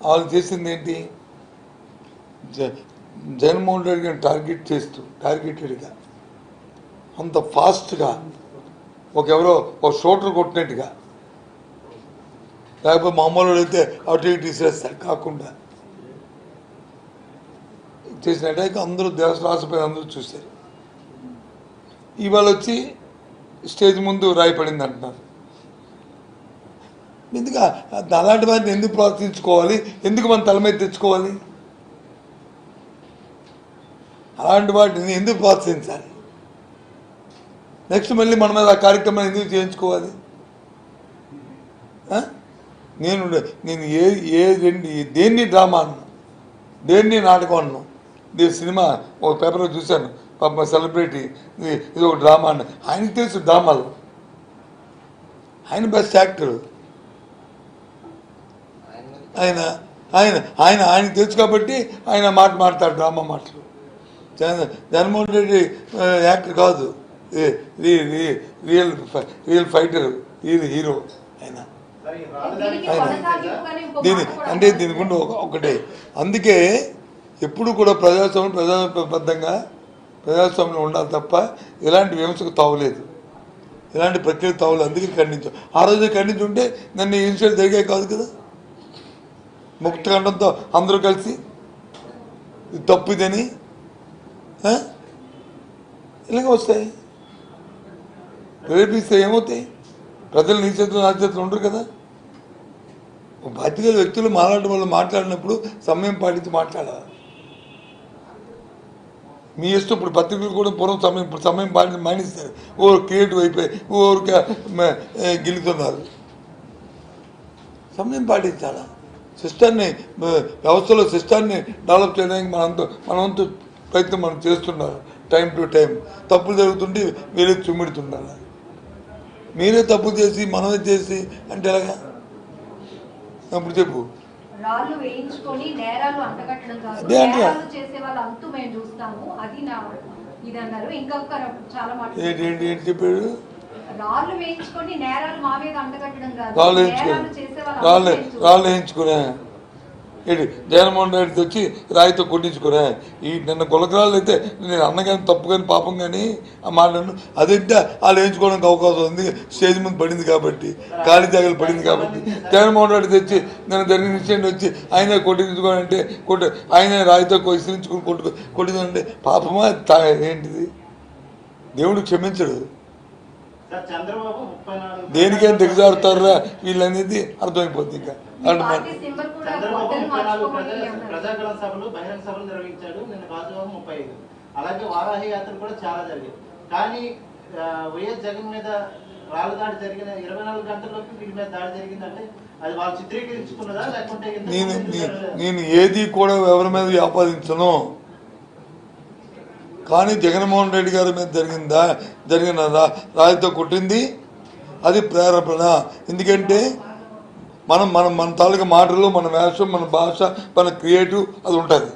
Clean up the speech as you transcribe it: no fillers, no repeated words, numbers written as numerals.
వాళ్ళు చేసింది ఏంటి? జగన్మోహన్ రెడ్డి గారిని టార్గెట్ చేస్తూ టార్గెటెడ్గా అంత ఫాస్ట్గా ఎవరో ఒక షూటర్ కొట్టినట్టుగా, లేకపోతే మామూలు అయితే అటు ఇటు తీసేస్తారు కాకుండా చేసిన అటాక్ అందరూ రాష్ట్రపతి అందరూ చూశారు. ఇవాళ వచ్చి స్టేజ్ ముందు రాయపడింది అంటున్నారు. ఎందుకు అలాంటి వాటిని ఎందుకు ప్రోత్సహించుకోవాలి? ఎందుకు మన తల మీద తెచ్చుకోవాలి? అలాంటి వాటిని ఎందుకు ప్రోత్సహించాలి? నెక్స్ట్ మళ్ళీ మన మీద ఆ కార్యక్రమం ఎందుకు చేయించుకోవాలి? నేను దేన్ని డ్రామా అన్నా, దేన్ని నాటకం అన్నాను. దీని సినిమా ఒక పేపర్లో చూశాను, పాప సెలబ్రిటీ ఇది ఒక డ్రామా అన్న. ఆయనకి తెలుసు డ్రామాలు, ఆయన బెస్ట్ యాక్టర్. ఆయనకు తెలుసు కాబట్టి ఆయన మాట్లాడతాడు డ్రామా మాటలు. జగన్మోహన్ రెడ్డి యాక్టర్ కాదు, రియల్ ఫైటర్, హీరో ఆయన. దీని గుండా ఒకటే. అందుకే ఎప్పుడు కూడా ప్రజాస్వామ్యం ఉండాలి తప్ప ఇలాంటి విమర్శకు తావలేదు, ఇలాంటి ప్రక్రియ తావలేదు. అందుకే ఖండించాం. ఆ రోజు ఖండించుంటే నన్ను ఇన్సిడెంట్ జరిగే కాదు కదా. ముక్తఖండంతో అందరూ కలిసి ఇది తప్పు ఇదని ఇలాగ వస్తాయి. ప్రేరేపిస్తే ఏమవుతాయి? ప్రజలు నీ చేతులు నా చేతులు ఉండరు కదా. బాధ్యత వ్యక్తులు మాట్లాడే వాళ్ళు మాట్లాడినప్పుడు సమయం పాటించి మాట్లాడాలి. మీ ఇష్టం. ఇప్పుడు పత్రికలు కూడా పూర్వం ఇప్పుడు సమయం పాటించి మానేస్తారు. ఓరు క్రియేటివ్ అయిపోయి ఊరికే గెలుతున్నారు. సమయం పాటించాలా? సిస్టాన్ని, వ్యవస్థలో సిస్టాన్ని డెవలప్ చేయడానికి మనంతా ప్రయత్నం మనం చేస్తున్నారు. టైం టు టైం తప్పులు జరుగుతుంటే మీరే చుమ్మిడుతున్నారు. మీరే తప్పు చేసి మనమే చేసి అంటే ఎలాగా? అప్పుడు చెప్పు. ఏంటి చెప్పాడు? రాళ్ళు వేయించుకునే ఏంటి? జగన్మోహన్ రెడ్డి తెచ్చి రాయితో కొట్టించుకునే. ఈ నిన్న గులకరాళ్ళు అయితే నేను అన్నగాని తప్పు కానీ పాపం కానీ ఆ మాట్లాడు అదంటే వాళ్ళు వేయించుకోవడానికి అవకాశం ఉంది. స్టేజ్ ముందు పడింది కాబట్టి, ఖాళీ జాగాలు పడింది కాబట్టి. జగన్మోహన్ రెడ్డి తెచ్చి నిన్న జరిగిన ఇన్సిడెంట్ వచ్చి ఆయనే కొట్టించుకోవాలంటే ఆయనే రాయితో విసిరించుకుని కొట్టిందంటే పాపమా ఏంటిది? దేవుడు క్షమించడు. దేనికేం దిగజారుతారా వీళ్ళనేది అర్థమైపోతుంది. ఇంకా ప్రజాగణ సభలు, బహిరంగ సభలు నిర్వహించాడు. నిన్న గాజువాక 35. అలాగే వారాహి యాత్ర కూడా చాలా జరిగింది. కానీ వైఎస్ జగన్ మీద రాళ్ళ దాడి జరిగిన 24 గంటల్లోకి వీళ్ళ మీద దాడి జరిగిందంటే అది వాళ్ళు చిత్రీకరించుకున్నదా లేకుంటే? నేను ఏది కూడా ఎవరి మీద ఆపాదించను. కానీ జగన్మోహన్ రెడ్డి గారి మీద జరిగిన రాయితో కొట్టింది అది ప్రేరేపణ. ఎందుకంటే మన తాలూకా మాటలు, మన వేషం, మన భాష, మన క్రియేటివ్ అది ఉంటుంది.